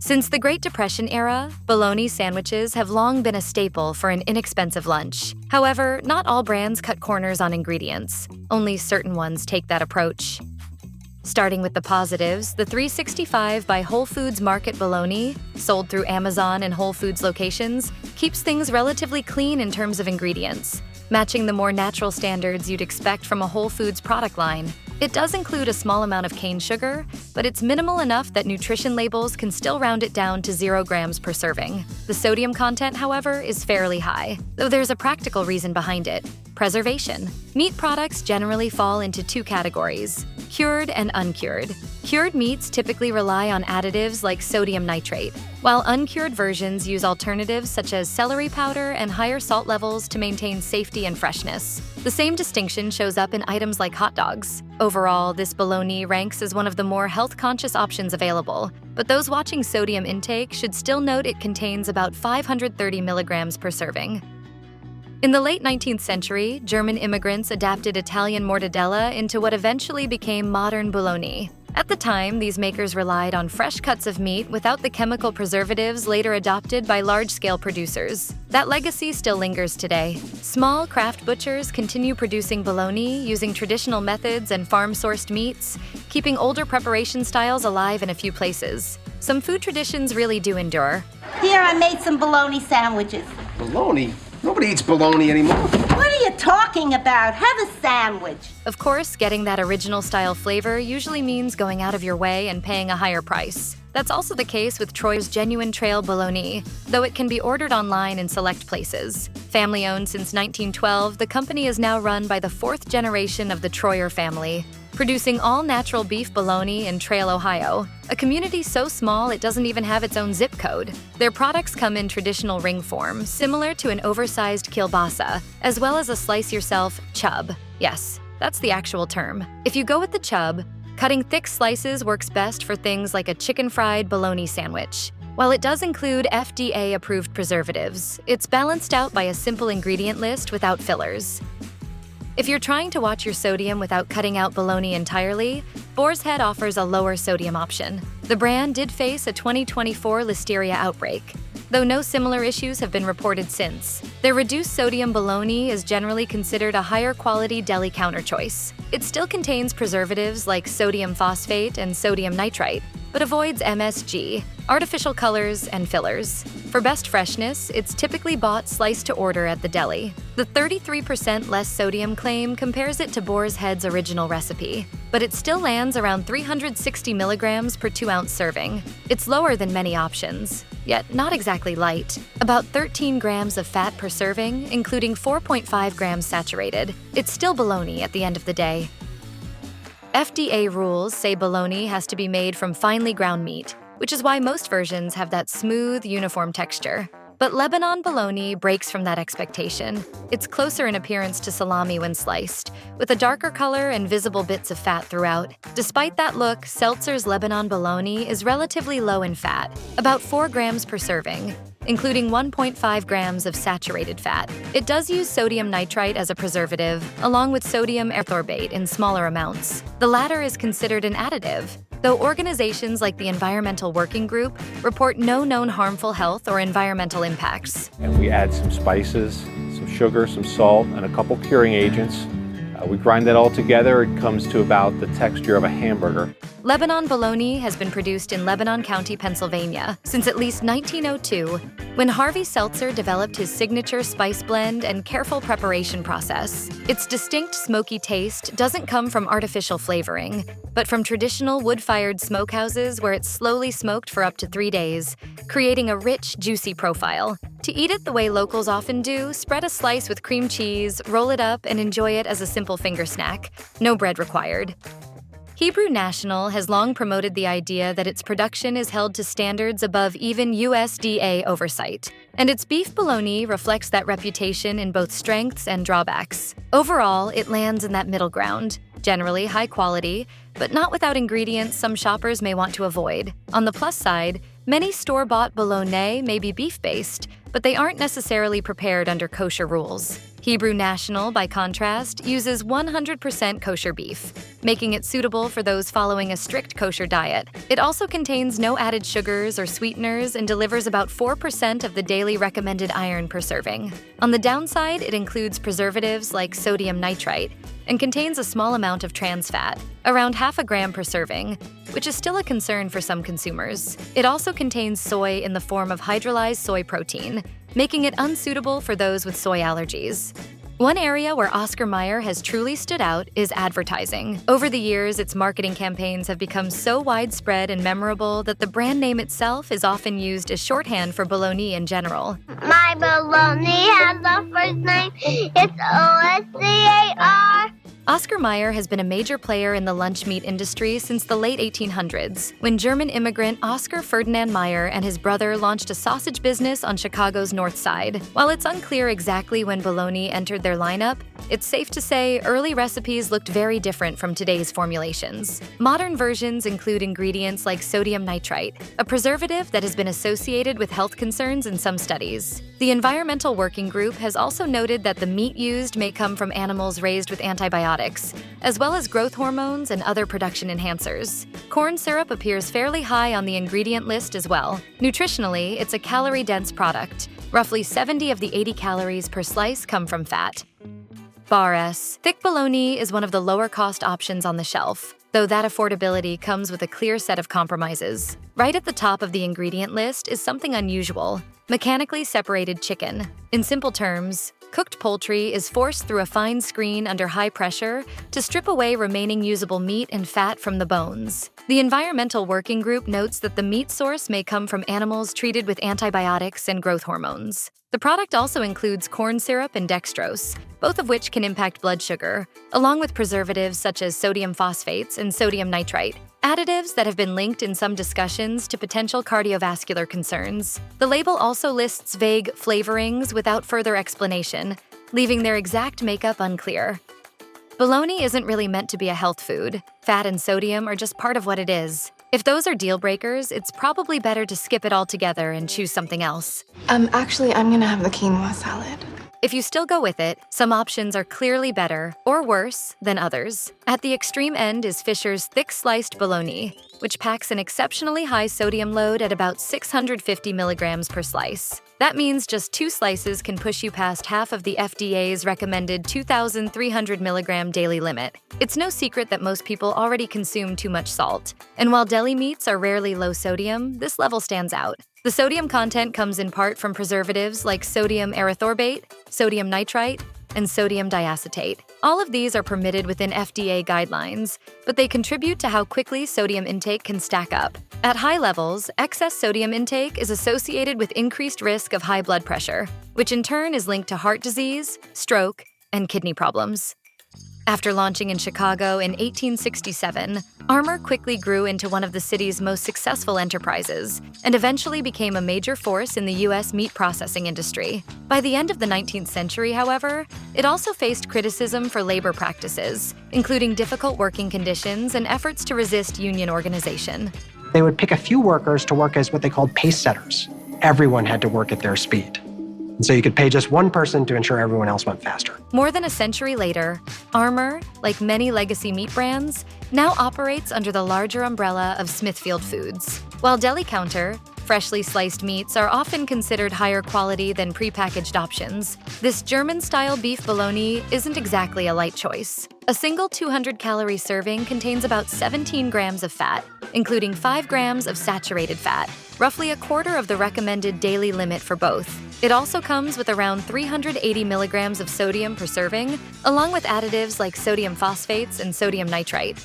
Since the Great Depression era, bologna sandwiches have long been a staple for an inexpensive lunch. However, not all brands cut corners on ingredients. Only certain ones take that approach. Starting with the positives, the 365 by Whole Foods Market bologna, sold through Amazon and Whole Foods locations, keeps things relatively clean in terms of ingredients, matching the more natural standards you'd expect from a Whole Foods product line. It does include a small amount of cane sugar, but it's minimal enough that nutrition labels can still round it down to 0 grams per serving. The sodium content, however, is fairly high, though there's a practical reason behind it: preservation. Meat products generally fall into 2 categories: cured and uncured. Cured meats typically rely on additives like sodium nitrate, while uncured versions use alternatives such as celery powder and higher salt levels to maintain safety and freshness. The same distinction shows up in items like hot dogs. Overall, this bologna ranks as one of the more health-conscious options available, but those watching sodium intake should still note it contains about 530 milligrams per serving. In the late 19th century, German immigrants adapted Italian mortadella into what eventually became modern bologna. At the time, these makers relied on fresh cuts of meat without the chemical preservatives later adopted by large-scale producers. That legacy still lingers today. Small craft butchers continue producing bologna using traditional methods and farm-sourced meats, keeping older preparation styles alive in a few places. Some food traditions really do endure. Here, I made some bologna sandwiches. Bologna? Nobody eats bologna anymore. What are you talking about? Have a sandwich. Of course, getting that original style flavor usually means going out of your way and paying a higher price. That's also the case with Troy's Genuine Trail Bologna, though it can be ordered online in select places. Family-owned since 1912, the company is now run by the 4th generation of the Troyer family, producing all-natural beef bologna in Trail, Ohio, a community so small it doesn't even have its own zip code. Their products come in traditional ring form, similar to an oversized kielbasa, as well as a slice-yourself chub. Yes, that's the actual term. If you go with the chub, cutting thick slices works best for things like a chicken-fried bologna sandwich. While it does include FDA-approved preservatives, it's balanced out by a simple ingredient list without fillers. If you're trying to watch your sodium without cutting out bologna entirely, Boar's Head offers a lower sodium option. The brand did face a 2024 listeria outbreak, though no similar issues have been reported since. Their reduced sodium bologna is generally considered a higher quality deli counter choice. It still contains preservatives like sodium phosphate and sodium nitrite, but avoids MSG, artificial colors, and fillers. For best freshness, it's typically bought sliced to order at the deli. The 33% less sodium claim compares it to Boar's Head's original recipe, but it still lands around 360 milligrams per 2-ounce serving. It's lower than many options, yet not exactly light. About 13 grams of fat per serving, including 4.5 grams saturated. It's still bologna at the end of the day. FDA rules say bologna has to be made from finely ground meat, which is why most versions have that smooth, uniform texture. But Lebanon bologna breaks from that expectation. It's closer in appearance to salami when sliced, with a darker color and visible bits of fat throughout. Despite that look, Seltzer's Lebanon bologna is relatively low in fat, about 4 grams per serving, including 1.5 grams of saturated fat. It does use sodium nitrite as a preservative, along with sodium erythorbate in smaller amounts. The latter is considered an additive, though organizations like the Environmental Working Group report no known harmful health or environmental impacts. And we add some spices, some sugar, some salt, and a couple curing agents. We grind that all together. It comes to about the texture of a hamburger. Lebanon bologna has been produced in Lebanon County, Pennsylvania, since at least 1902, when Harvey Seltzer developed his signature spice blend and careful preparation process. Its distinct smoky taste doesn't come from artificial flavoring, but from traditional wood-fired smokehouses where it's slowly smoked for up to 3 days, creating a rich, juicy profile. To eat it the way locals often do, spread a slice with cream cheese, roll it up, and enjoy it as a simple finger snack. No bread required. Hebrew National has long promoted the idea that its production is held to standards above even USDA oversight, and its beef bologna reflects that reputation in both strengths and drawbacks. Overall, it lands in that middle ground, generally high quality, but not without ingredients some shoppers may want to avoid. On the plus side, many store-bought bologna may be beef-based, but they aren't necessarily prepared under kosher rules. Hebrew National, by contrast, uses 100% kosher beef, making it suitable for those following a strict kosher diet. It also contains no added sugars or sweeteners and delivers about 4% of the daily recommended iron per serving. On the downside, it includes preservatives like sodium nitrite and contains a small amount of trans fat, around half a gram per serving, which is still a concern for some consumers. It also contains soy in the form of hydrolyzed soy protein, making it unsuitable for those with soy allergies. One area where Oscar Mayer has truly stood out is advertising. Over the years, its marketing campaigns have become so widespread and memorable that the brand name itself is often used as shorthand for bologna in general. My bologna has a first name. It's Oscar. Oscar Mayer has been a major player in the lunch meat industry since the late 1800s, when German immigrant Oscar Ferdinand Mayer and his brother launched a sausage business on Chicago's North Side. While it's unclear exactly when bologna entered their lineup, it's safe to say early recipes looked very different from today's formulations. Modern versions include ingredients like sodium nitrite, a preservative that has been associated with health concerns in some studies. The Environmental Working Group has also noted that the meat used may come from animals raised with antibiotics, as well as growth hormones and other production enhancers. Corn syrup appears fairly high on the ingredient list as well. Nutritionally, it's a calorie-dense product. Roughly 70 of the 80 calories per slice come from fat. Boar's thick bologna is one of the lower-cost options on the shelf, though that affordability comes with a clear set of compromises. Right at the top of the ingredient list is something unusual: mechanically separated chicken. In simple terms, cooked poultry is forced through a fine screen under high pressure to strip away remaining usable meat and fat from the bones. The Environmental Working Group notes that the meat source may come from animals treated with antibiotics and growth hormones. The product also includes corn syrup and dextrose, both of which can impact blood sugar, along with preservatives such as sodium phosphates and sodium nitrite, additives that have been linked in some discussions to potential cardiovascular concerns. The label also lists vague flavorings without further explanation, leaving their exact makeup unclear. Bologna isn't really meant to be a health food. Fat and sodium are just part of what it is. If those are deal breakers, it's probably better to skip it altogether and choose something else. Actually, I'm gonna have the quinoa salad. If you still go with it, some options are clearly better, or worse, than others. At the extreme end is Fischer's thick sliced bologna, which packs an exceptionally high sodium load at about 650 milligrams per slice. That means just 2 slices can push you past half of the FDA's recommended 2,300 milligram daily limit. It's no secret that most people already consume too much salt, and while deli meats are rarely low sodium, this level stands out. The sodium content comes in part from preservatives like sodium erythorbate, sodium nitrite, and sodium diacetate. All of these are permitted within FDA guidelines, but they contribute to how quickly sodium intake can stack up. At high levels, excess sodium intake is associated with increased risk of high blood pressure, which in turn is linked to heart disease, stroke, and kidney problems. After launching in Chicago in 1867, Armour quickly grew into one of the city's most successful enterprises and eventually became a major force in the U.S. meat processing industry. By the end of the 19th century, however, it also faced criticism for labor practices, including difficult working conditions and efforts to resist union organization. They would pick a few workers to work as what they called pace setters. Everyone had to work at their speed. And so you could pay just one person to ensure everyone else went faster. More than a century later, Armour, like many legacy meat brands, now operates under the larger umbrella of Smithfield Foods. While deli counter, freshly sliced meats are often considered higher quality than prepackaged options, this German-style beef bologna isn't exactly a light choice. A single 200-calorie serving contains about 17 grams of fat, including 5 grams of saturated fat, roughly a quarter of the recommended daily limit for both. It also comes with around 380 milligrams of sodium per serving, along with additives like sodium phosphates and sodium nitrite.